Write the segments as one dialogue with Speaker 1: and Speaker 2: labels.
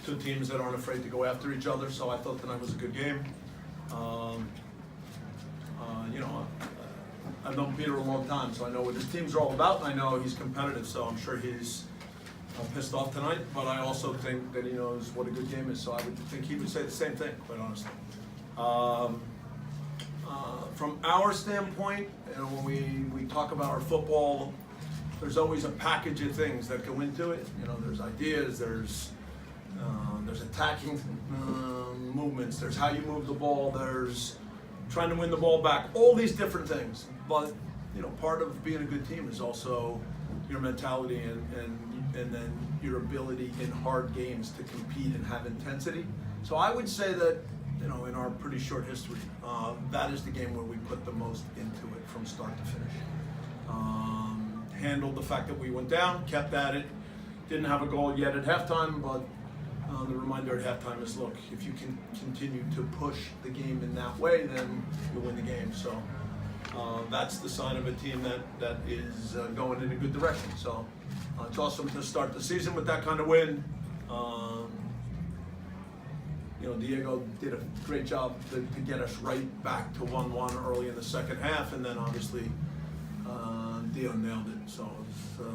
Speaker 1: two teams that aren't afraid to go after each other. So I thought tonight was a good game. You know, I've known Peter a long time, so I know what his teams are all about, and I know he's competitive, so I'm sure he's pissed off tonight, but I also think that he knows what a good game is, so I would think he would say the same thing, quite honestly. From our standpoint, you know, when we talk about our football, there's always a package of things that go into it. You know, there's ideas, there's attacking movements, there's how you move the ball, there's trying to win the ball back, all these different things. But, you know, part of being a good team is also your mentality and then your ability in hard games to compete and have intensity. So I would say that, you know, in our pretty short history, that is the game where we put the most into it from start to finish. Handled the fact that we went down, kept at it, didn't have a goal yet at halftime, but the reminder at halftime is, look, if you can continue to push the game in that way, then you'll win the game. So that's the sign of a team that is going in a good direction. So it's awesome to start the season with that kind of win. You know, Diego did a great job to get us right back to 1-1 early in the second half, and then obviously Dio nailed it. So it's a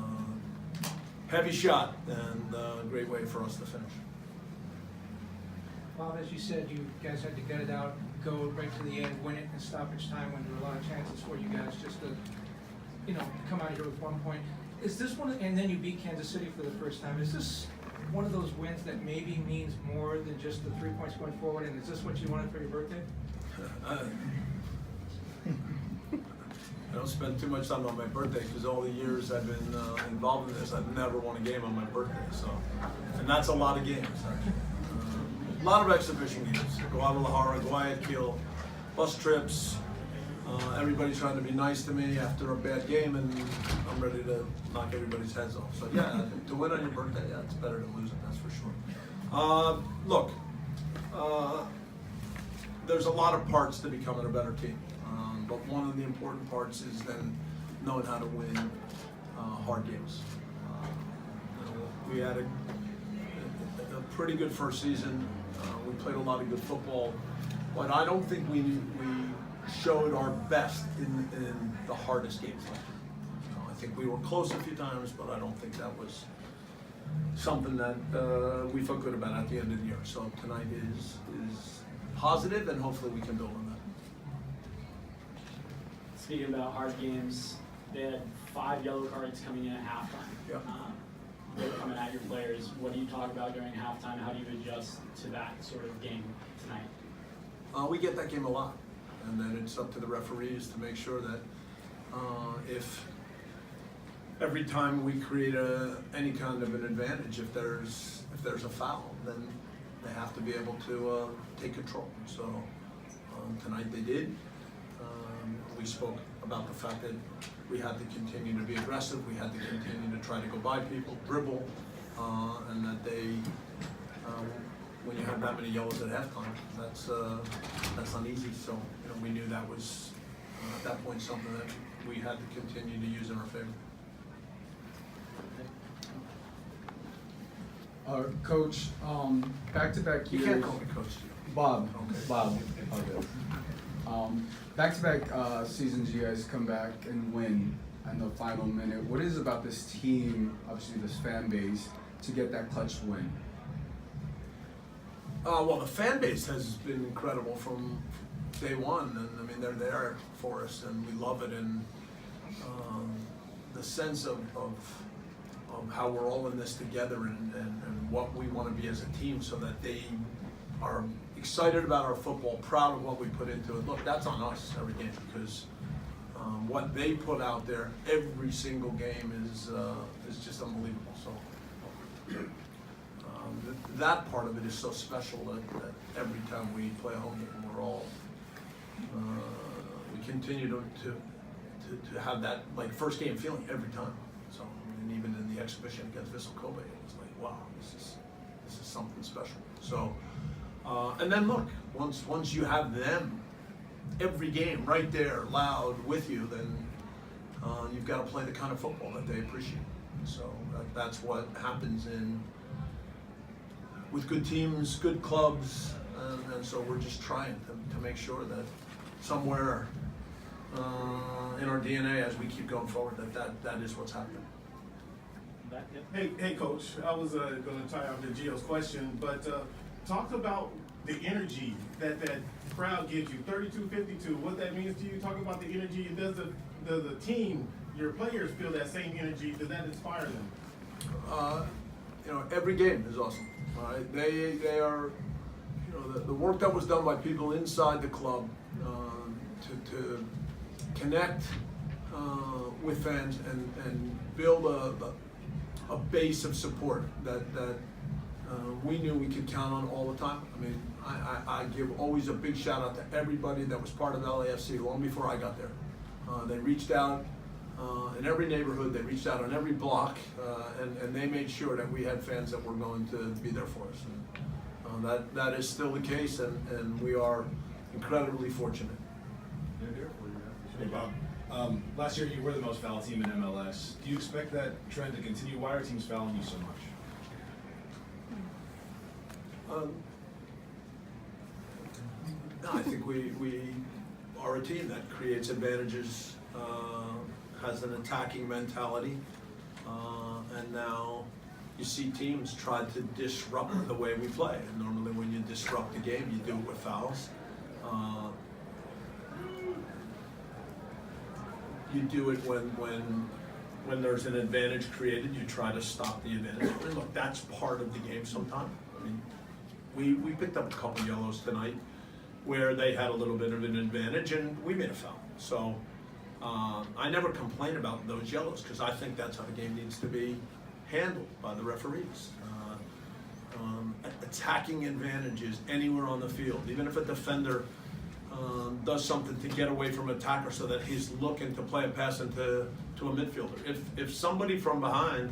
Speaker 1: heavy shot and a great way for us to finish.
Speaker 2: Bob, as you said, you guys had to gut it out, go right to the end, win it in stoppage time when there were a lot of chances for you guys just to, you know, come out of here with 1 point. Is this one, and then you beat Kansas City for the first time, is this one of those wins that maybe means more than just the 3 points going forward, and is this what you wanted for your birthday?
Speaker 1: I don't spend too much time on my birthday because all the years I've been involved in this, I've never won a game on my birthday. So, and that's a lot of games, actually. A lot of exhibition games. Guadalajara, Guayaquil, bus trips. Everybody's trying to be nice to me after a bad game, and I'm ready to knock everybody's heads off. So yeah, to win on your birthday, yeah, it's better than losing, that's for sure. Look, there's a lot of parts to becoming a better team, but one of the important parts is then knowing how to win hard games. We had a pretty good first season. We played a lot of good football, but I don't think we showed our best in the hardest games last year. I think we were close a few times, but I don't think that was something that we felt good about at the end of the year. So tonight is positive, and hopefully we can build on that.
Speaker 3: Speaking about hard games, they had 5 yellow cards coming in at halftime.
Speaker 1: Yeah.
Speaker 3: They're coming at your players. What do you talk about during halftime? How do you adjust to that sort of game tonight?
Speaker 1: We get that game a lot, and then it's up to the referees to make sure that if every time we create any kind of an advantage, if there's a foul, then they have to be able to take control. So tonight they did. We spoke about the fact that we had to continue to be aggressive, we had to continue to try to go by people, dribble, and that they, when you have that many yellows at halftime, that's uneasy. So, you know, we knew that was at that point something that we had to continue to use in our favor.
Speaker 4: Coach, back-to-back years.
Speaker 1: You can't call me coach.
Speaker 4: Bob.
Speaker 1: Okay.
Speaker 4: Bob. Okay. Back-to-back seasons, you guys come back and win in the final minute. What is it about this team, obviously this fan base, to get that clutch win?
Speaker 1: Well, the fan base has been incredible from day one, and I mean they're there for us, and we love it. And the sense of how we're all in this together, and what we want to be as a team, so that they are excited about our football, proud of what we put into it. Look, that's on us every game, because what they put out there every single game is just unbelievable. So that part of it is so special that every time we play a home game, we're all we continue to have that like first game feeling every time. So and even in the exhibition against Vissel Kobe, it was like, wow, this is something special. So. And then look, once you have them every game right there, loud with you, then you've got to play the kind of football that they appreciate. So that's what happens in with good teams, good clubs, and so we're just trying to make sure that somewhere in our DNA as we keep going forward that is what's happening.
Speaker 3: Back, yep.
Speaker 5: Hey, Coach. I was going to tie off to Gio's question, but talk about the energy that crowd gives you. 32-52. What that means to you? Talk about the energy. Does the team, your players, feel that same energy? Does that inspire them?
Speaker 1: Every game is awesome. All right, they are, the work that was done by people inside the club to connect with fans and build a base of support that we knew we could count on all the time. I mean, I give always a big shout out to everybody that was part of LAFC long before I got there. They reached out in every neighborhood, they reached out on every block, and they made sure that we had fans that were going to be there for us. And that is still the case, and we are incredibly fortunate.
Speaker 6: Hey Bob, last year you were the most fouled team in MLS. Do you expect that trend to continue? Why are teams fouling you so much?
Speaker 1: I think we are a team that creates advantages, has an attacking mentality, and now you see teams try to disrupt the way we play. And normally when you disrupt the game, you do it with fouls. You do it when there's an advantage created, you try to stop the advantage. And look, that's part of the game sometimes. I mean, we picked up a couple yellows tonight where they had a little bit of an advantage and we made a foul. So I never complain about those yellows because I think that's how the game needs to be handled by the referees. Attacking advantages anywhere on the field, even if a defender does something to get away from attacker so that he's looking to play a pass into a midfielder. If somebody from behind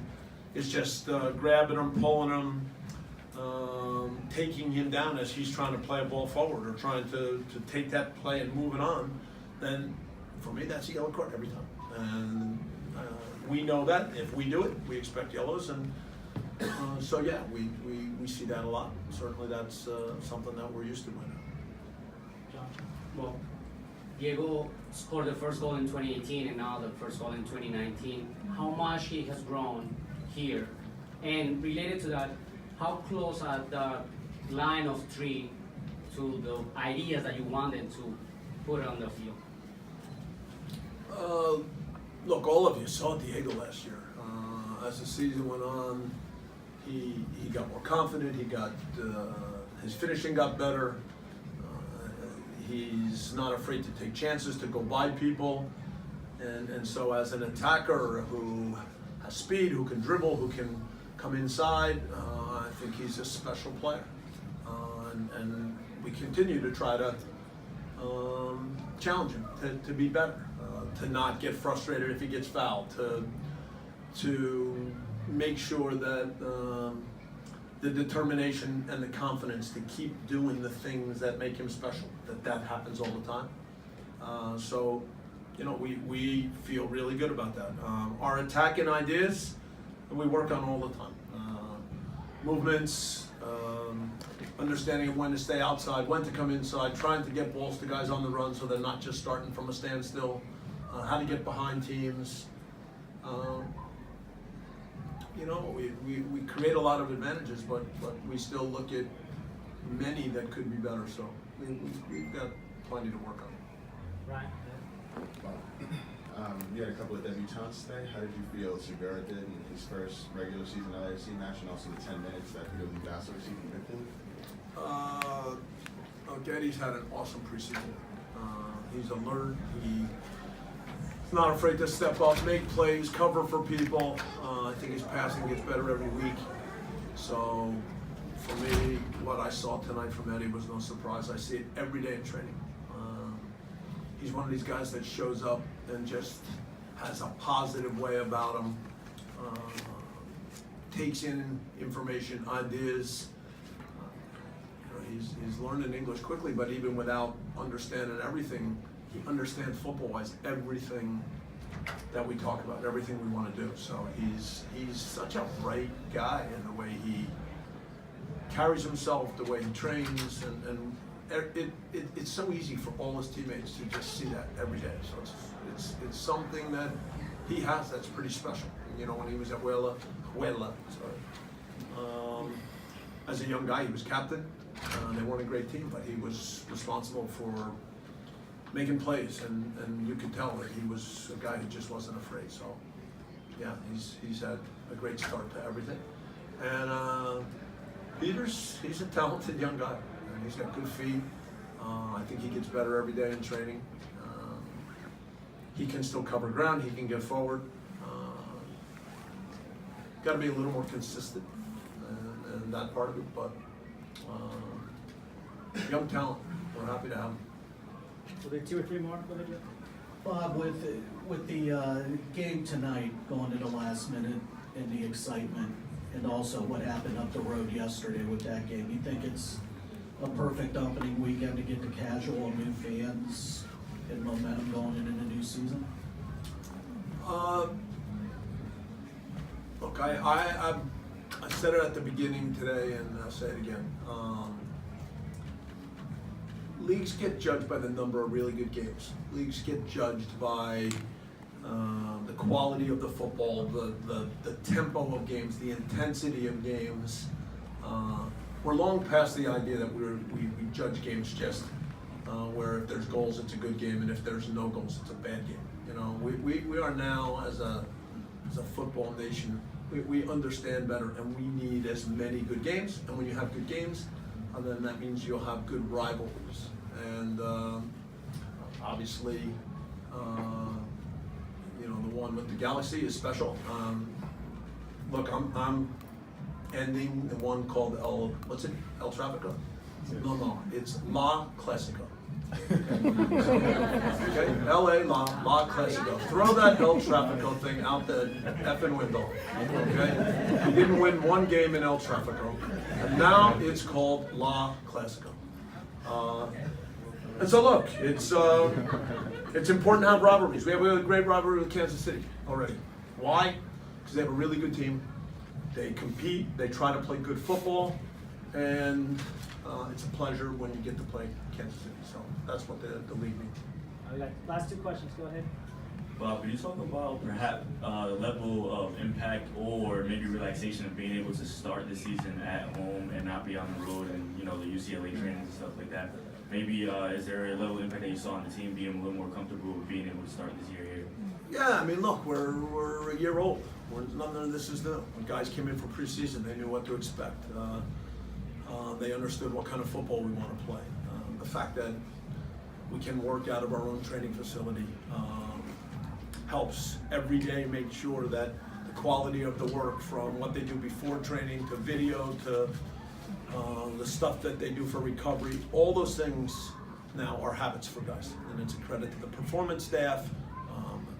Speaker 1: is just grabbing him, pulling him, taking him down as he's trying to play a ball forward or trying to take that play and move it on, then for me that's a yellow card every time. And we know that if we do it, we expect yellows, and so yeah, we see that a lot. Certainly that's something that we're used to by now.
Speaker 7: Well, Diego scored the first goal in 2018 and now the first goal in 2019. How much he has grown here? And related to that, how close are the line of three to the ideas that you wanted to put on the field?
Speaker 1: Look, all of you saw Diego last year. As the season went on, he got more confident, he got, his finishing got better. He's not afraid to take chances, to go by people, and so as an attacker who has speed, who can dribble, who can come inside, I think he's a special player, and we continue to try to challenge him to be better, to not get frustrated if he gets fouled, to make sure that the determination and the confidence to keep doing the things that make him special, that happens all the time. So, we feel really good about that. Our attacking ideas, we work on all the time. Movements, understanding of when to stay outside, when to come inside, trying to get balls to guys on the run so they're not just starting from a standstill, how to get behind teams. We create a lot of advantages, but we still look at many that could be better. So we've got plenty to work on.
Speaker 7: Right.
Speaker 8: You had a couple of debutants today. How did you feel Segura did in his first regular season LAFC match, and also the 10 minutes that Vela received from midfield?
Speaker 1: Geddy's had an awesome preseason. He's alert. He's not afraid to step up, make plays, cover for people. I think his passing gets better every week. So for me, what I saw tonight from Eddie was no surprise. I see it every day in training. He's one of these guys that shows up and just has a positive way about him, takes in information, ideas. He's learning English quickly, but even without understanding everything, he understands football-wise everything that we talk about, everything we want to do. So he's such a bright guy in the way he carries himself, the way he trains, and it's so easy for all his teammates to just see that every day. So it's something that he has that's pretty special. You know, when he was at Vela, as a young guy, he was captain. They weren't a great team, but he was responsible for making plays, and you could tell that he was a guy who just wasn't afraid. So, yeah, he's had a great start to everything. And he's a talented young guy, and he's got good feet. I think he gets better every day in training. He can still cover ground. He can get forward. Got to be a little more consistent in that part of it, but young talent. We're happy to have him.
Speaker 9: Were there 2 or 3 more? Go ahead, Jeff.
Speaker 10: Bob, with the game tonight going to the last minute and the excitement, and also what happened up the road yesterday with that game, you think it's a perfect opening weekend to get the casual and new fans and momentum going into the new season?
Speaker 1: Look, I said it at the beginning today, and I'll say it again. Leagues get judged by the number of really good games. Leagues get judged by the quality of the football, the tempo of games, the intensity of games. We're long past the idea that we judge games just where if there's goals, it's a good game, and if there's no goals, it's a bad game. You know, we are now as a football nation, we understand better, and we need as many good games. And when you have good games, then that means you'll have good rivalries. And obviously, you know, the one with the Galaxy is special. Look, I'm ending the one called El Tráfico? No, it's La Clásico. Okay, LA La Clásico. Throw that El Tráfico thing out the effing window. Okay, you didn't win one game in El Tráfico, and now it's called La Clásico. And so look, it's important to have rivalries. We have a great rivalry with Kansas City already. Why? Because they have a really good team. They compete. They try to play good football, and it's a pleasure when you get to play Kansas City. So that's what the league means.
Speaker 9: All right, last 2 questions. Go ahead.
Speaker 11: Bob, could you talk about perhaps level of impact or maybe relaxation of being able to start the season at home and not be on the road and, you know, the UCLA trainings and stuff like that? Maybe is there a level of impact that you saw on the team being a little more comfortable with being able to start this year here?
Speaker 1: Yeah, I mean, look, we're a year old. None of this is new. When guys came in for preseason, they knew what to expect. They understood what kind of football we want to play. The fact that we can work out of our own training facility helps every day make sure that the quality of the work, from what they do before training to video to the stuff that they do for recovery, all those things now are habits for guys, and it's a credit to the performance staff,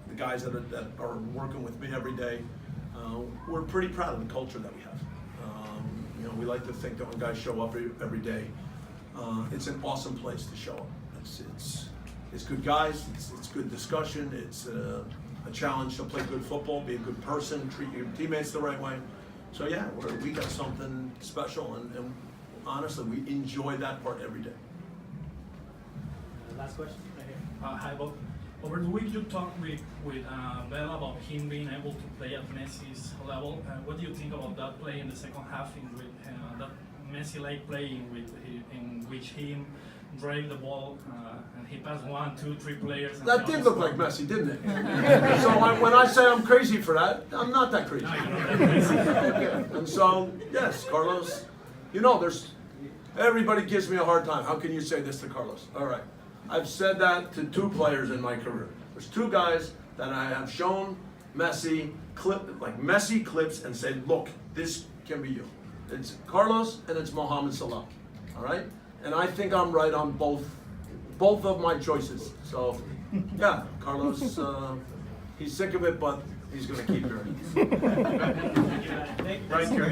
Speaker 1: the guys that are working with me every day. We're pretty proud of the culture that we have. You know, we like to think that when guys show up every day, it's an awesome place to show up. It's good guys, it's good discussion, it's a challenge to play good football, be a good person, treat your teammates the right way. So yeah, we got something special, and honestly, we enjoy that part every day.
Speaker 9: Last question. Right here.
Speaker 12: Hi, Bob. Over the week, you talked with Vela about him being able to play at Messi's level. What do you think about that play in the second half, in that Messi-like play in which he drove the ball and he passed 1, 2, 3 players? And
Speaker 1: That did look like Messi, didn't it? So when I say I'm crazy for that, I'm not that crazy.
Speaker 12: No, you're not that crazy.
Speaker 1: And so, yes, Carlos, you know, everybody gives me a hard time. How can you say this to Carlos? All right. I've said that to 2 players in my career. There's 2 guys that I have shown Messi clips and said, look, this can be you. It's Carlos and it's Mohamed Salah. All right? And I think I'm right on both of my choices. So, yeah, Carlos, he's sick of it, but he's going to keep hearing it.
Speaker 9: Thank you.